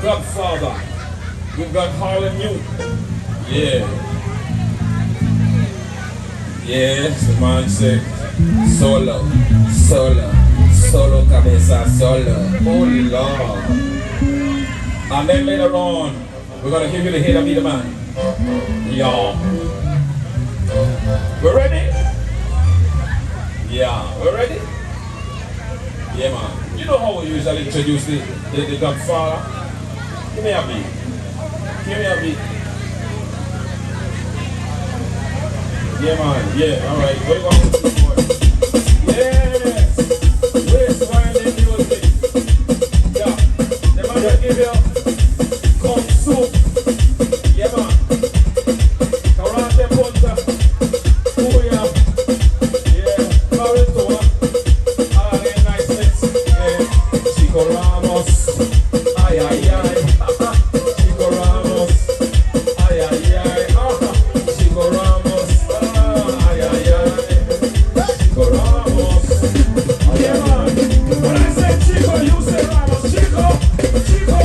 Godfather. We've got Harlem Youth. Yeah. Yes, the man said solo, solo, solo cabeza, solo. Oh Lord. And then later on, we're gonna give you the hit of Be the Man. Yeah. We're ready? Yeah, we're ready? Yeah, man. You know how we usually introduce the Godfather? Give me a beat. Give me a beat. Yeah, man. Yeah, alright. What are you going to do for? Yes! Where's the music? Yeah. The man will give you corn soup. Yeah, man. Karate punta. Kuya. Yeah. Maritoa. Chico Ramos, ay ay ay, Chico Ramos, ay ay ay, Chico Ramos, ay ay ay, Chico Ramos, yeah man. When I say Chico, you say Ramos, Chico, Chico,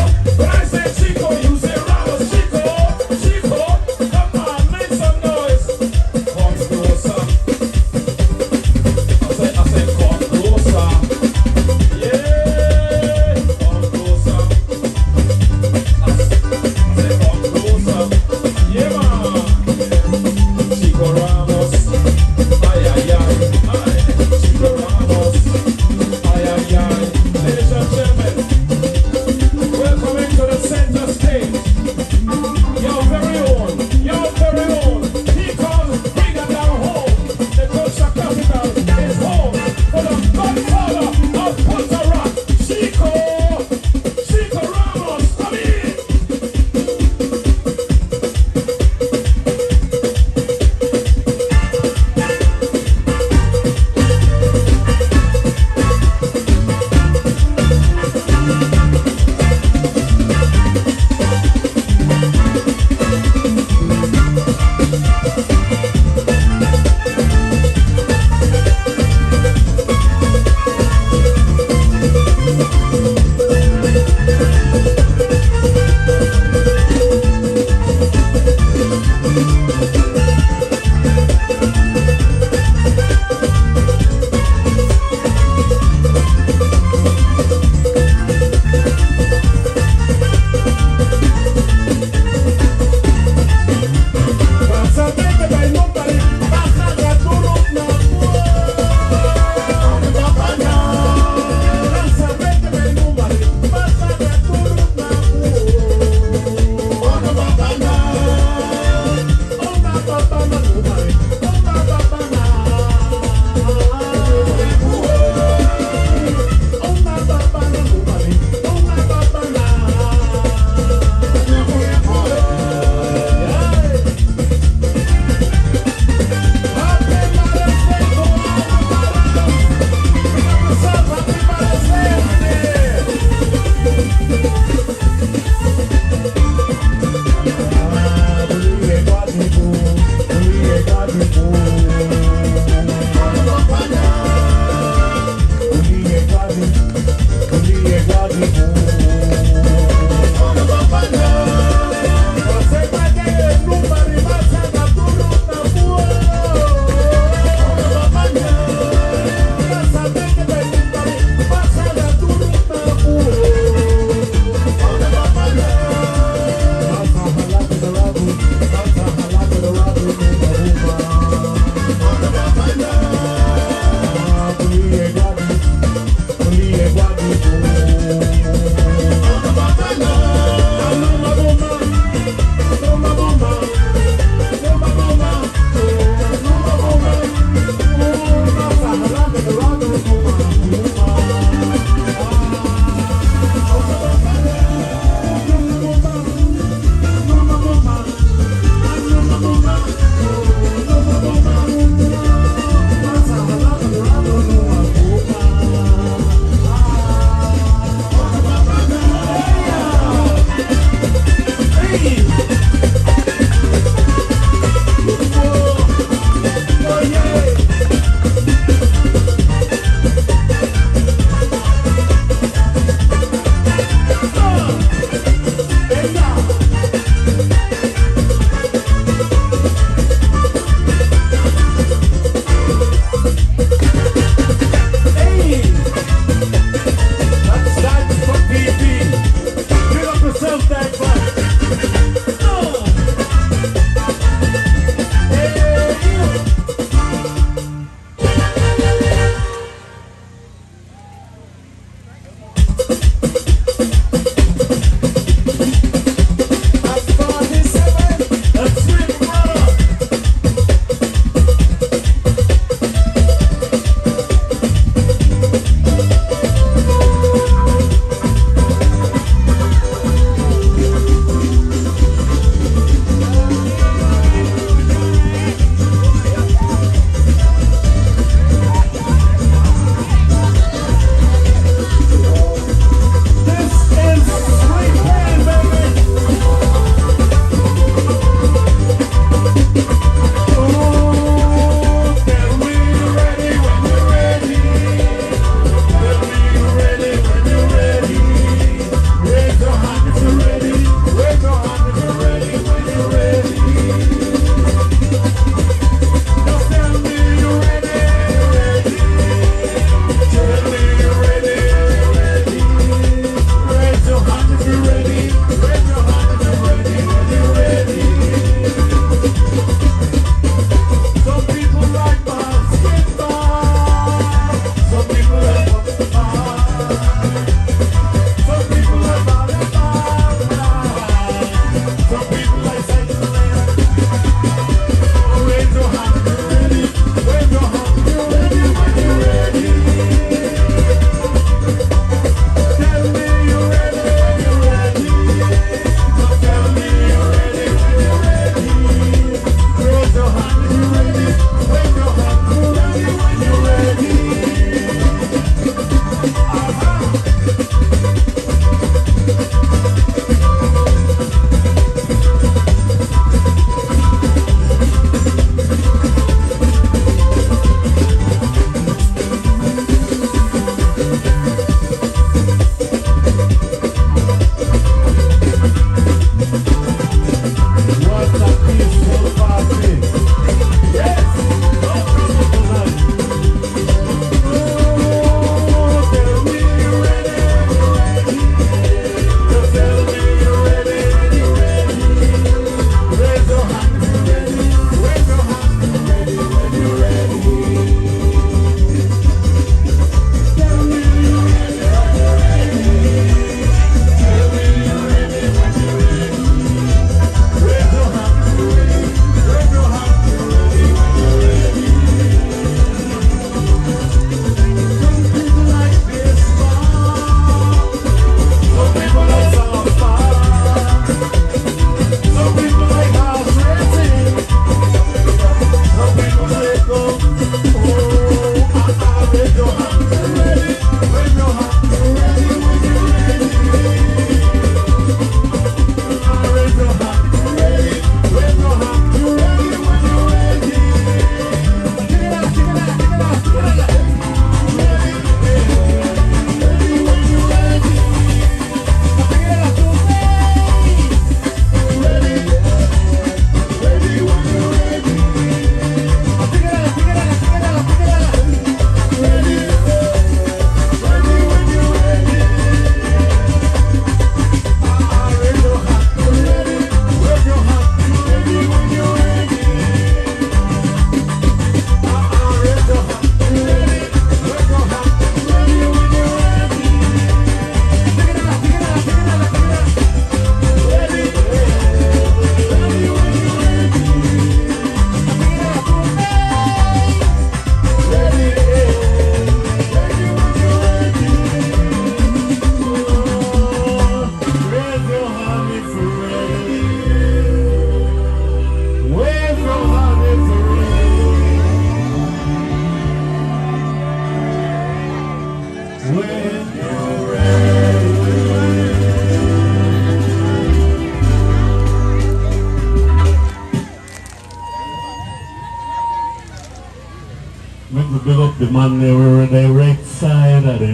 big up the man there on the right side of the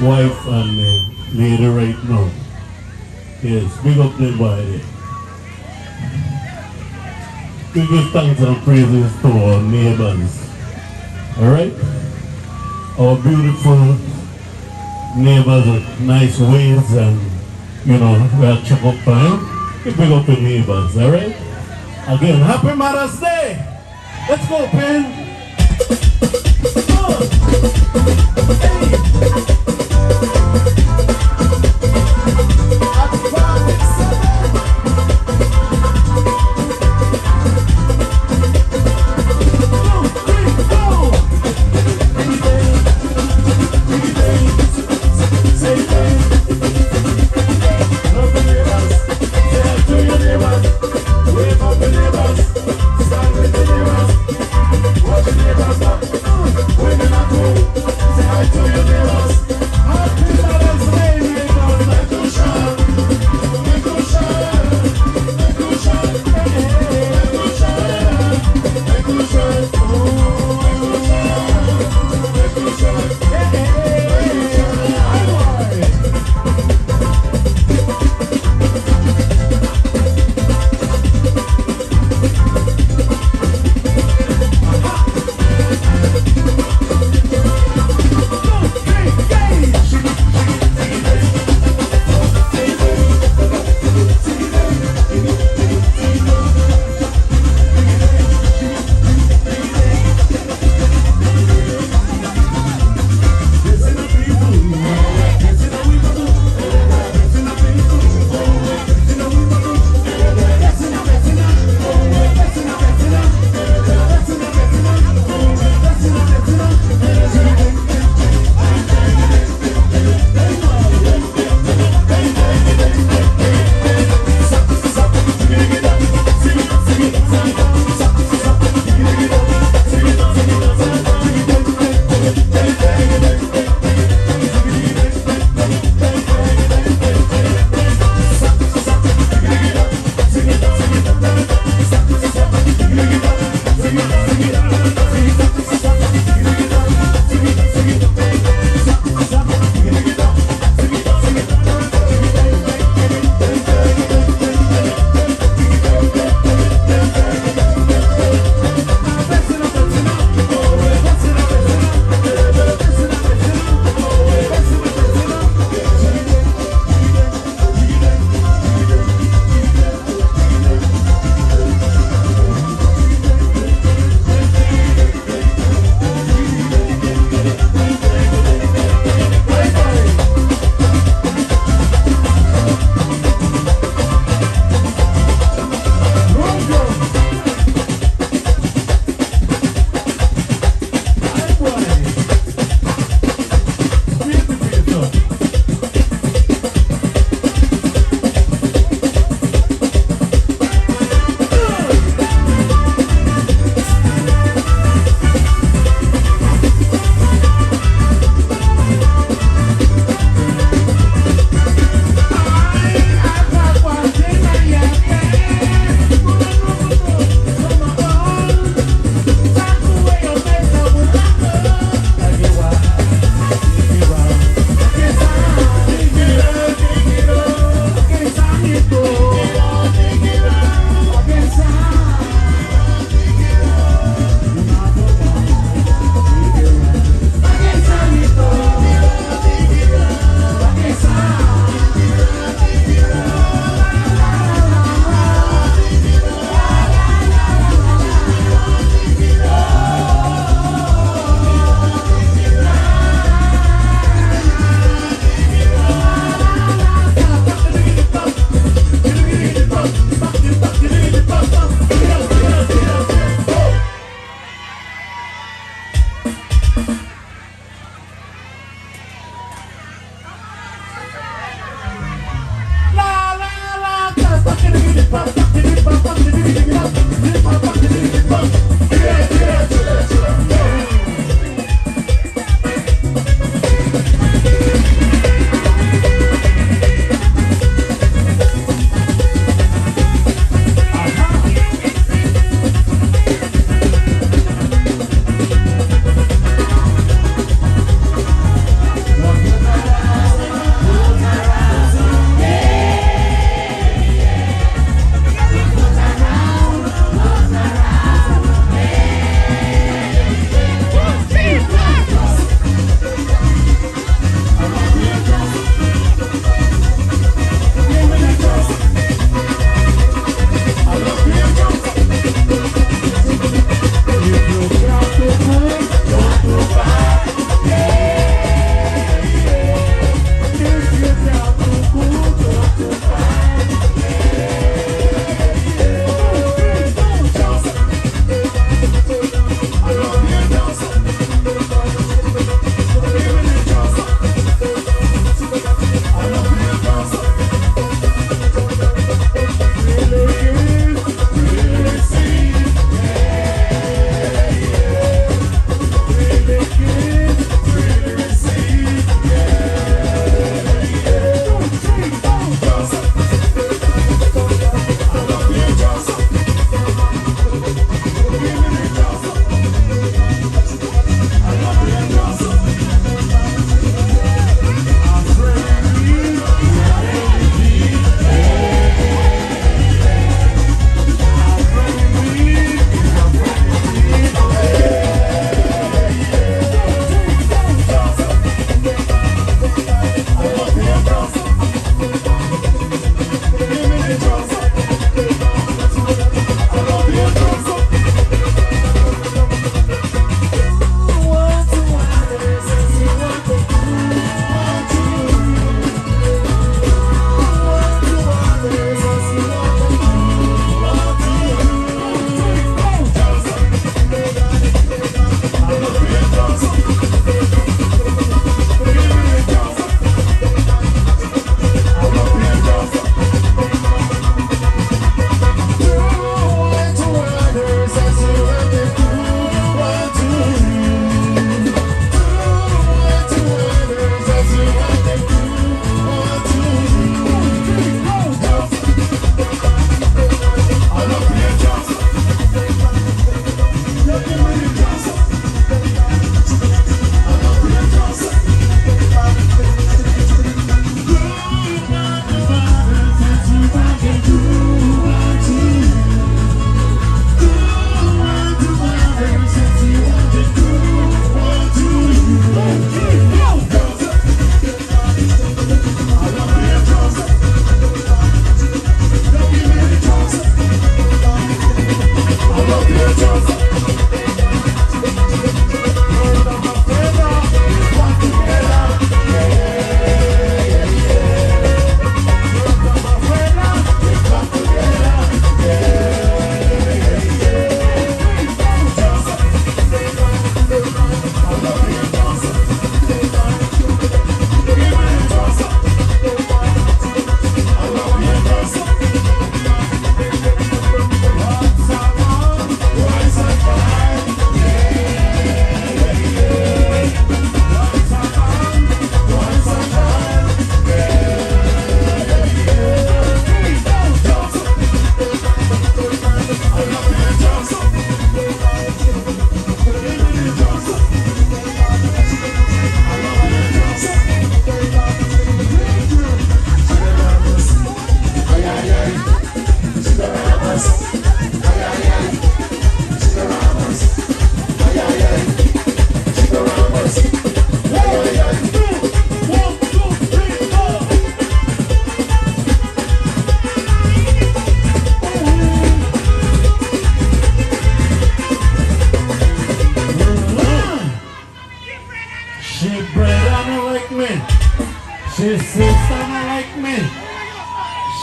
wife and the lady right now. Yes, big up the body. We give thanks and praises to our neighbors. Alright? Our beautiful neighbors with nice ways and, you know, we'll check up for him. We big up the neighbors, alright? Again, happy Mother's Day! Let's go, Pen!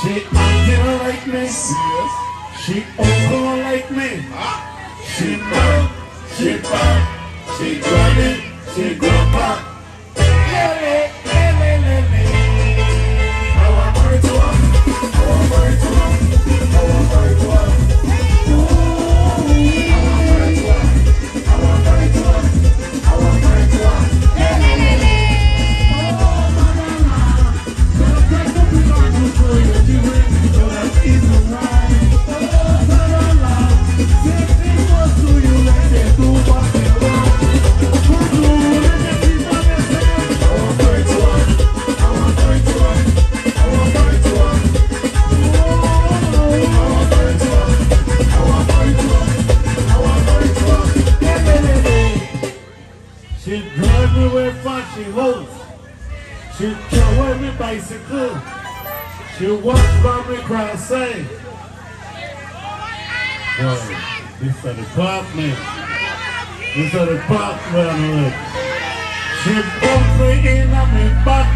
She acting like me. Serious? She uncle like me. She mad, she bad, she granny, she grandpa. Lele, lele, lele. I want her to her. I want her to her. I want her to her. I want her to her. I want her to her. Lele, lele. Oh, banana. Don't try to be on to show you the way. So that is the right. Oh, banana. Say things to you like they do what they want. She drive me where far she holds. She throw me bicycle. She walk by me cross-side. Boy, this is the park, man. This is the park, man. She bump me in on me back,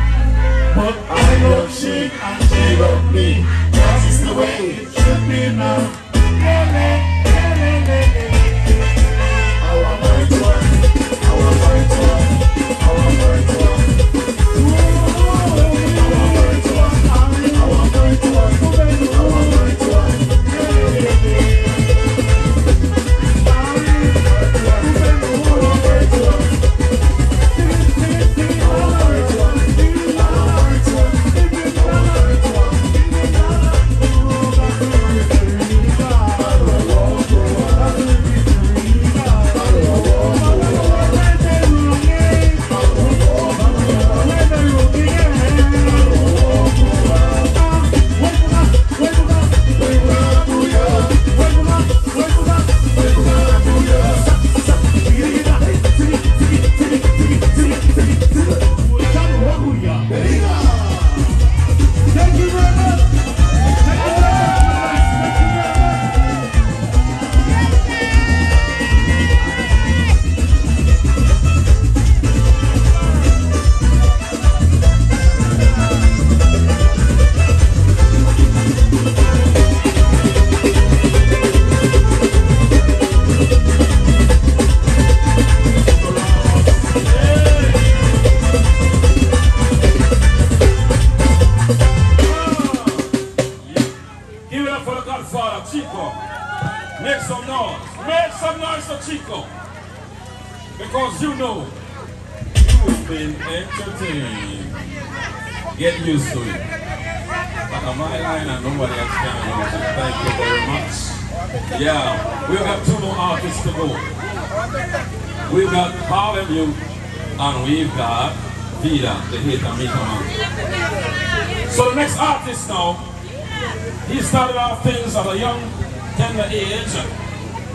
but I love she and she love me. That is the way it should be now. I want her to her. I want her to her. I want her to her. I want her to her. I want her to her. I want her to her. Because you know you've been entertained. Get used to it. But on my line and nobody else can use it. Thank you very much. Yeah, we've got 2 more artists to go. We've got Harlem Youth and we've got Vida, the hit and Mika Man. So the next artist now, he started off things at a young, tender age,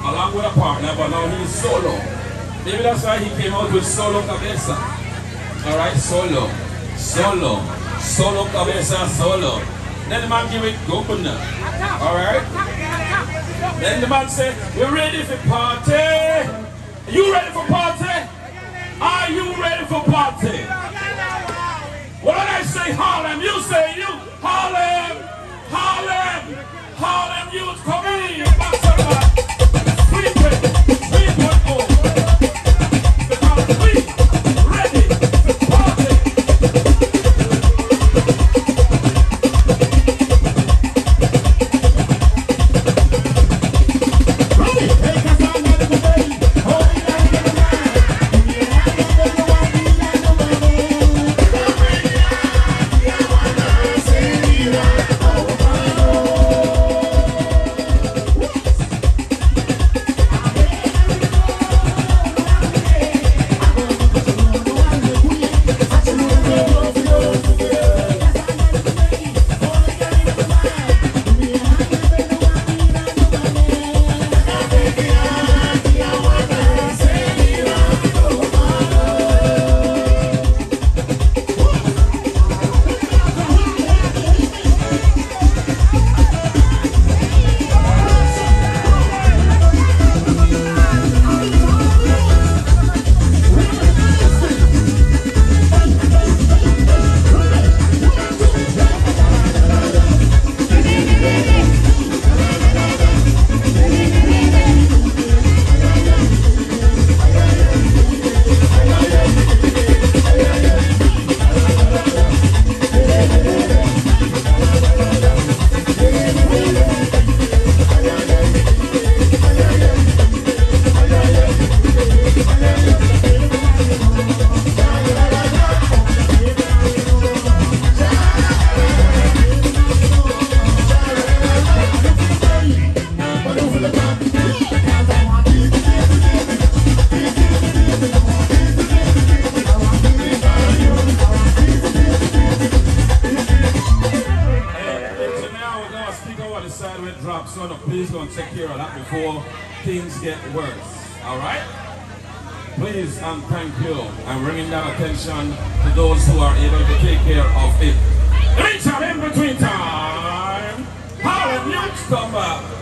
along with a partner, but now he's solo. Maybe that's why he came out with Solo Cabeza. Alright, solo. Solo. Solo Cabeza, solo. Then the man give it governor. Alright? Then the man said, we're ready for party. You ready for party? Are you ready for party? When I say Harlem, you say you. Harlem. Harlem. Harlem youth, come in. cover the side where it drops, so no, please don't take care of that before things get worse. Alright? Please and thank you. I'm bringing that attention to those who are able to take care of it. In between time, hallelujah, come back.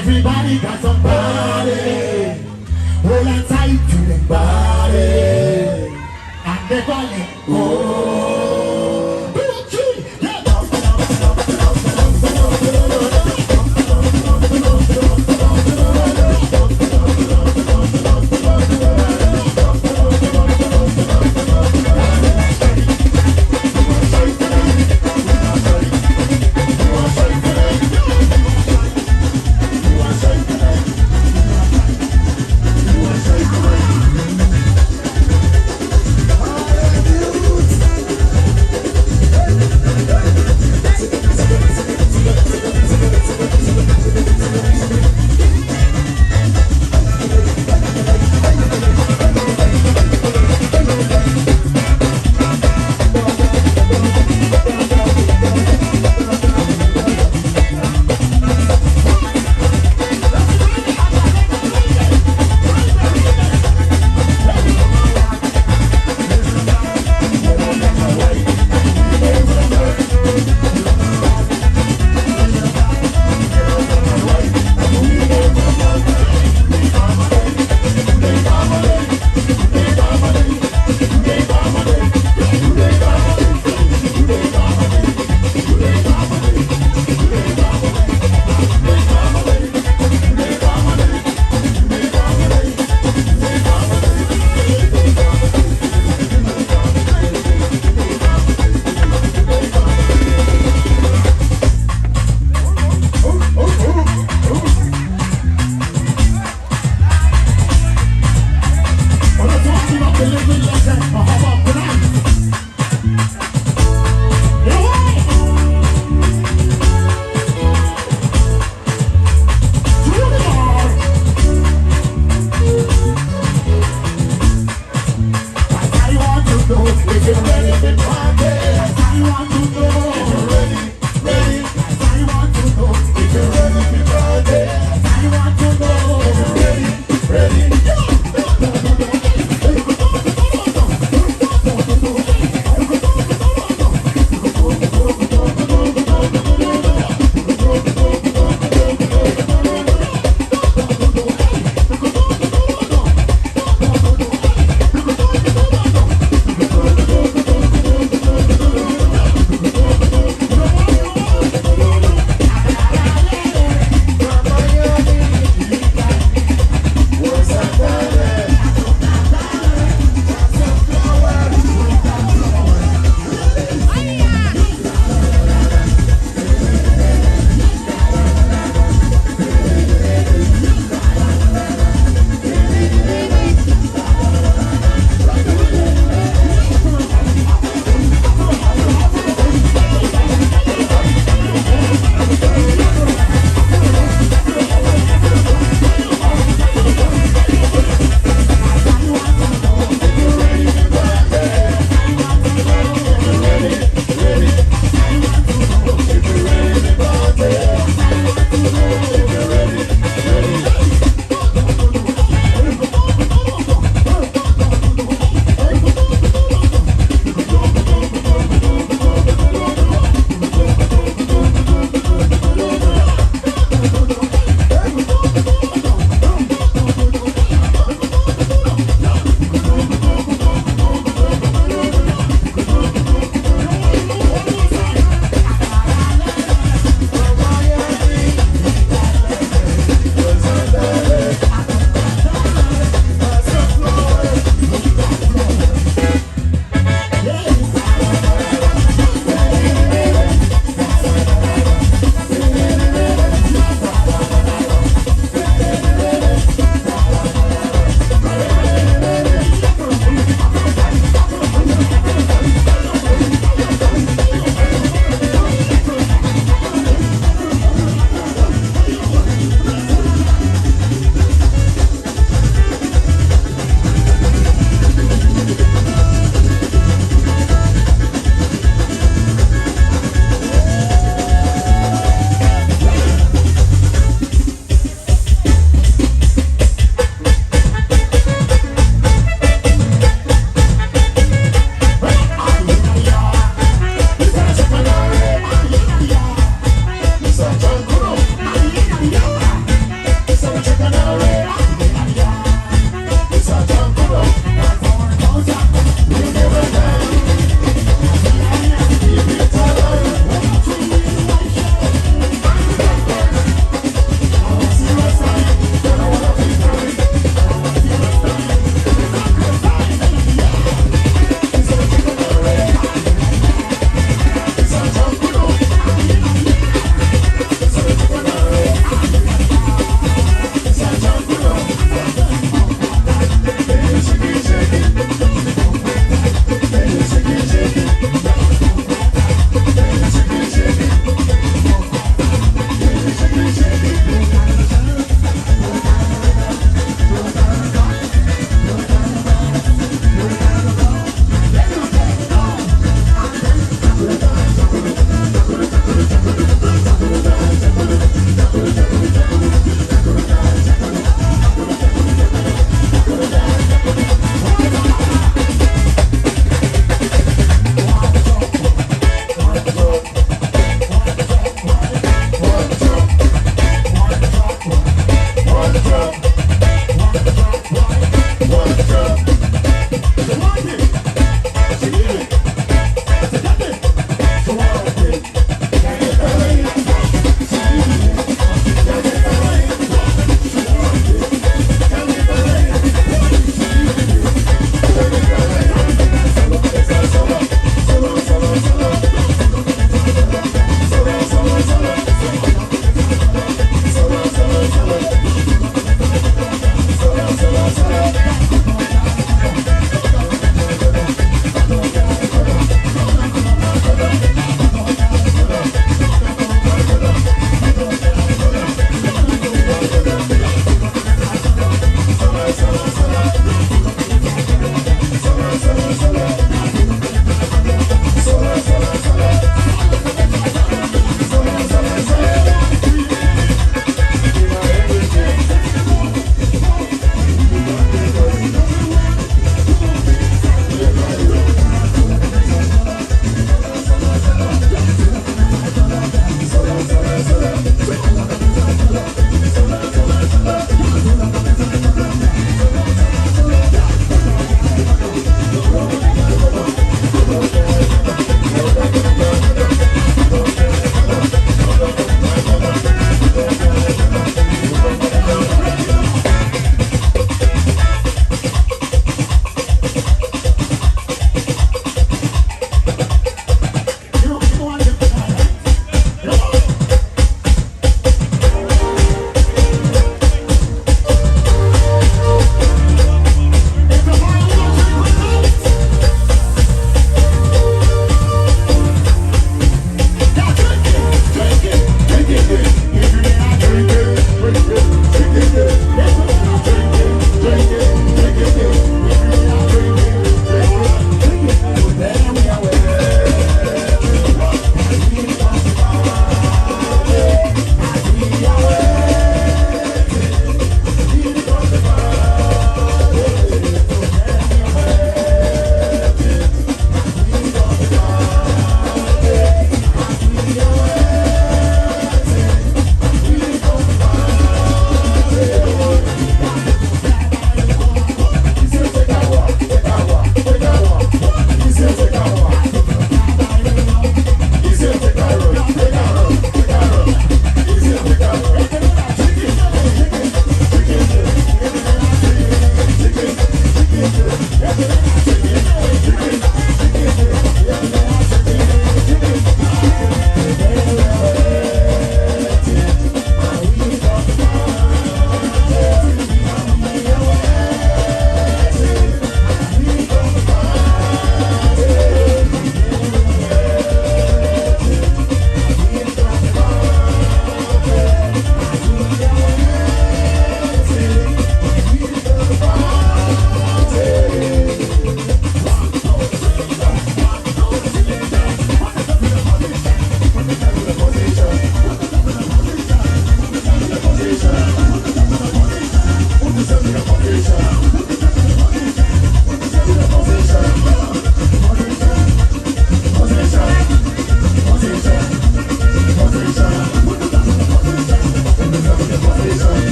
Everybody got somebody. Hold on tight to the body. And they call it oh. 2, 3, yeah.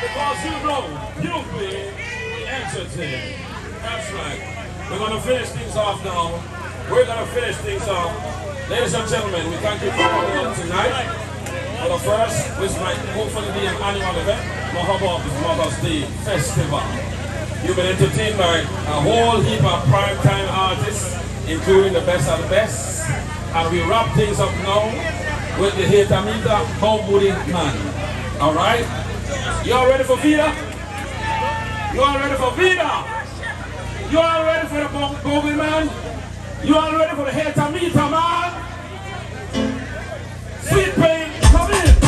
Because you know you've been entertained. That's right. We're going to finish things off now. We're going to finish things off. Ladies and gentlemen, we thank you for coming out tonight. For the first, which might hopefully be an annual event, Mother's Day Festival. You've been entertained by a whole heap of primetime artists, including the best of the best. And we wrap things up now with the Hater Meter Homebody Man. Alright? You all ready for Vida? You all ready for Vida? You all ready for the Bogey Man? You all ready for the Hater Meter Man? Sweet Pain, come in!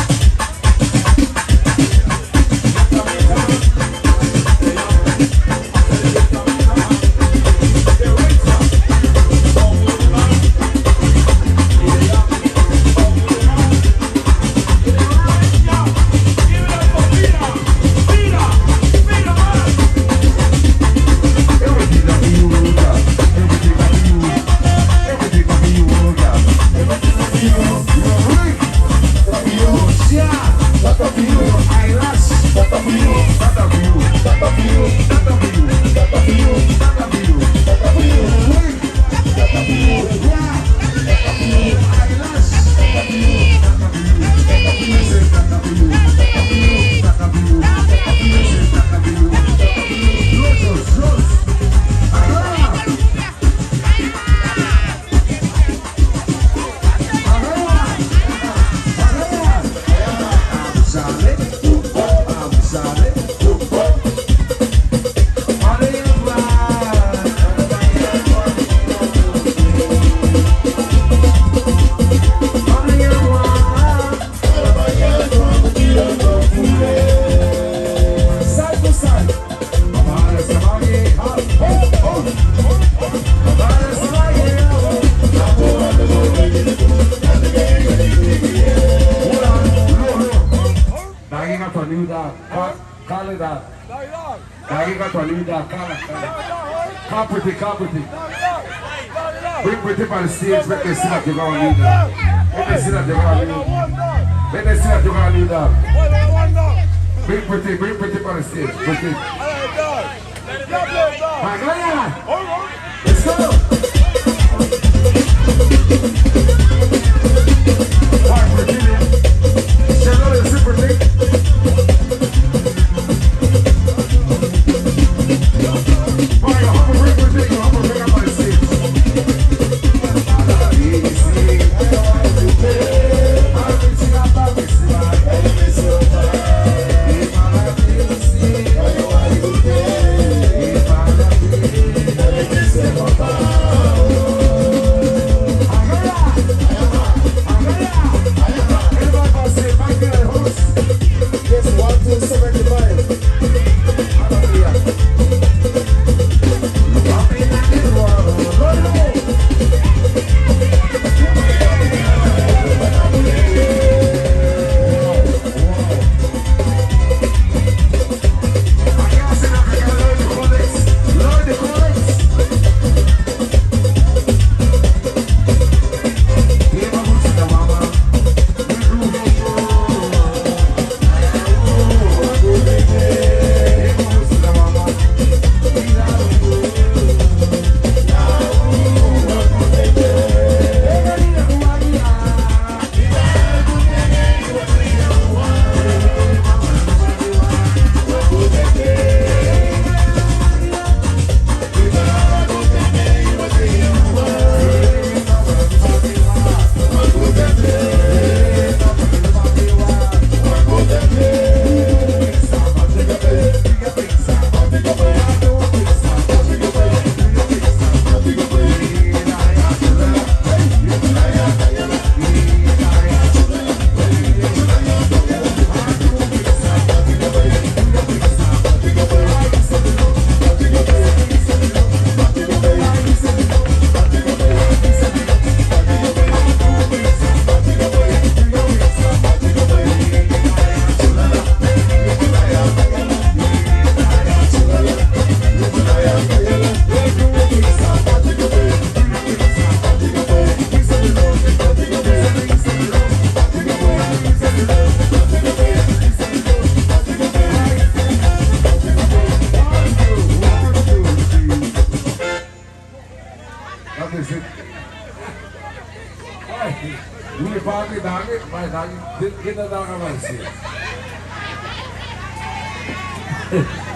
Bring Pretty on the stage, make them see that you're going to lead them. Make them see that you're going to lead them. Make them see that you're going to lead them. Bring Pretty on the stage. Pretty. Let's go. Why, Pretty? Shall I see Pretty?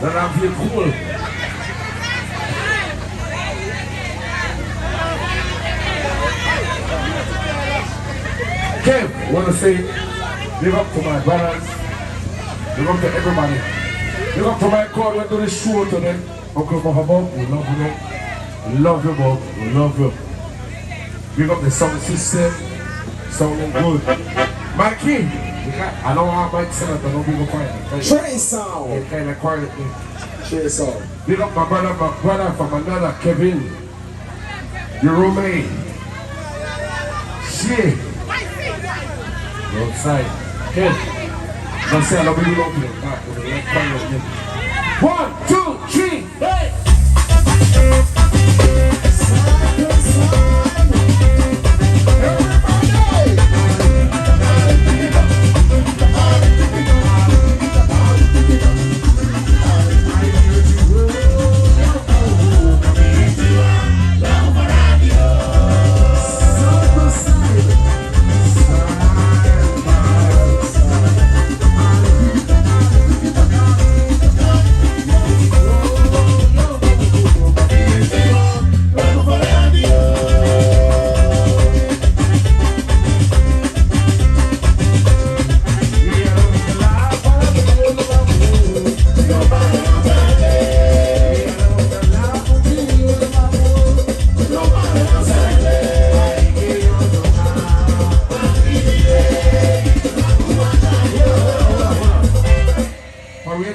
Dat aan veel cool. Kev, want to say, big up to my brothers, big up to everybody, big up to my crowd. We're doing this show today. Uncle Mahabub, we love you, we love you, Bob, we love you. Big up the sound system, sounding good. Mikey, I don't want Mike Senator, I don't big up fine. Train sound. It kind of quiet me. Train sound. Big up my brother from another, Kevin, your roommate. Shit. Outside. Kid. Don't say I love you love you. 1, 2, 3, hey!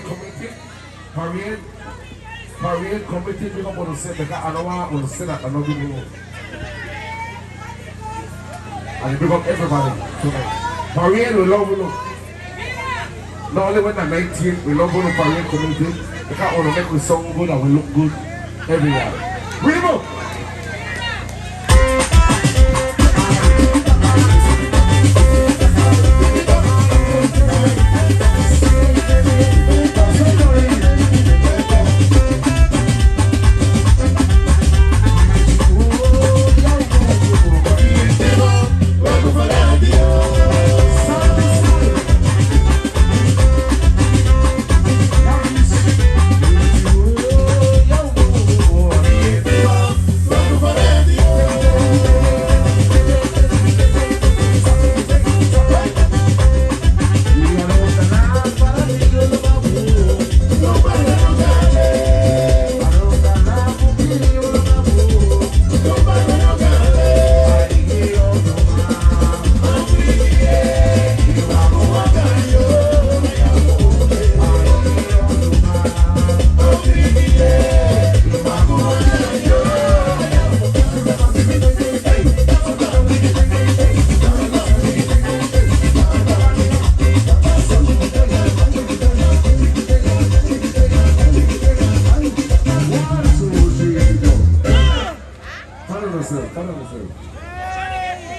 committee. Parade committee, we don't want to say because I don't want to say that I don't give you. And they bring up everybody tonight. Parade, we love you. Not only when I'm 19, we love the parade committee. Because I want to make we sound good and we look good everywhere. Bring them up!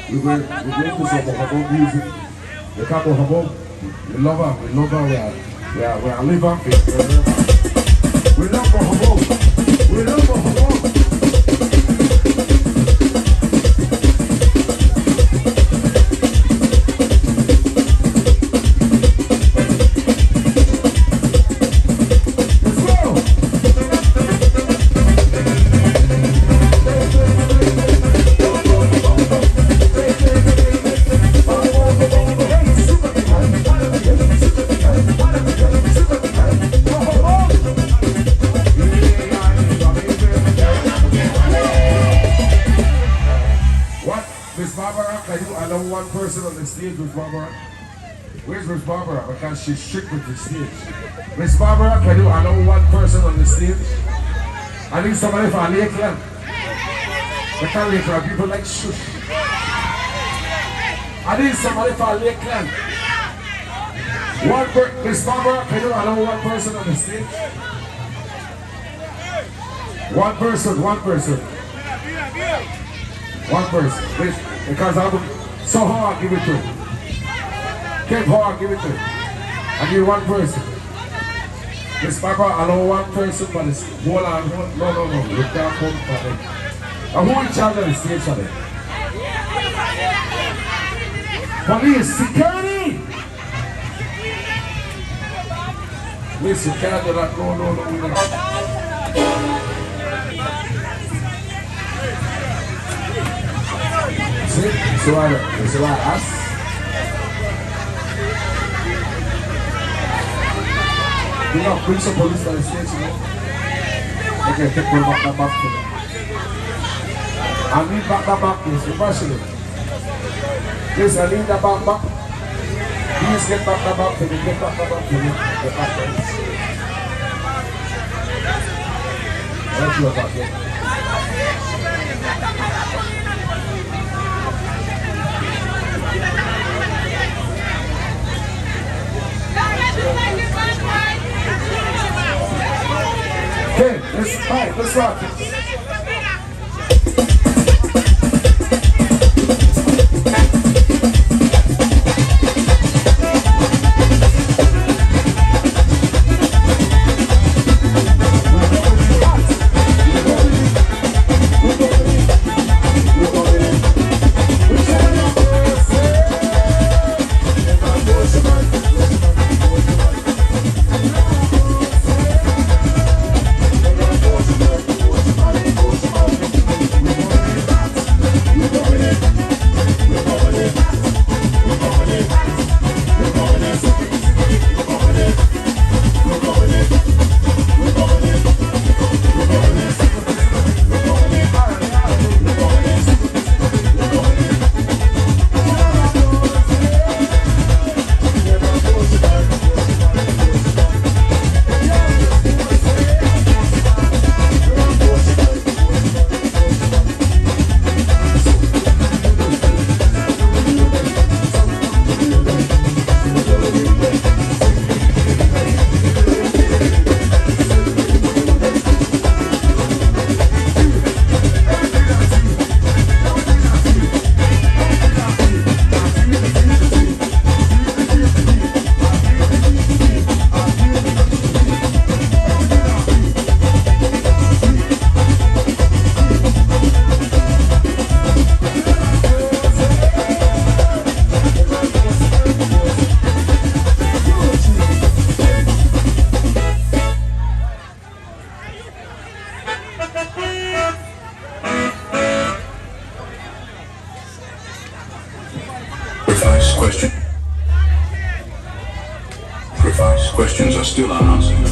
We going to some Habon music. We come to Habon. We love her. We are liver. We love Habon. We love Habon. One person on the stage with Barbara. Where's Miss Barbara? Because she's strict with the stage. Miss Barbara, can you allow one person on the stage? I need somebody for a lay clan. I can't lay for people like shush. I need somebody for a lay clan. Miss Barbara, can you allow one person on the stage? One person. Please, because I'm so hard, give it to him. Keep hard, give it to him. I need one person. Miss Papa, I know one person, but it's hold on. No. You can't come for them. And who in charge of the stage for them? Police, security! Miss, you can't do that. No. So I ask. You know, bring some police to the stage, you know. Okay, take one back to them. I need back, please, especially. Please, I need the back. Please get back to me, get back to me. Let's go back here. Okay, let's rock it. Questions are still unanswered.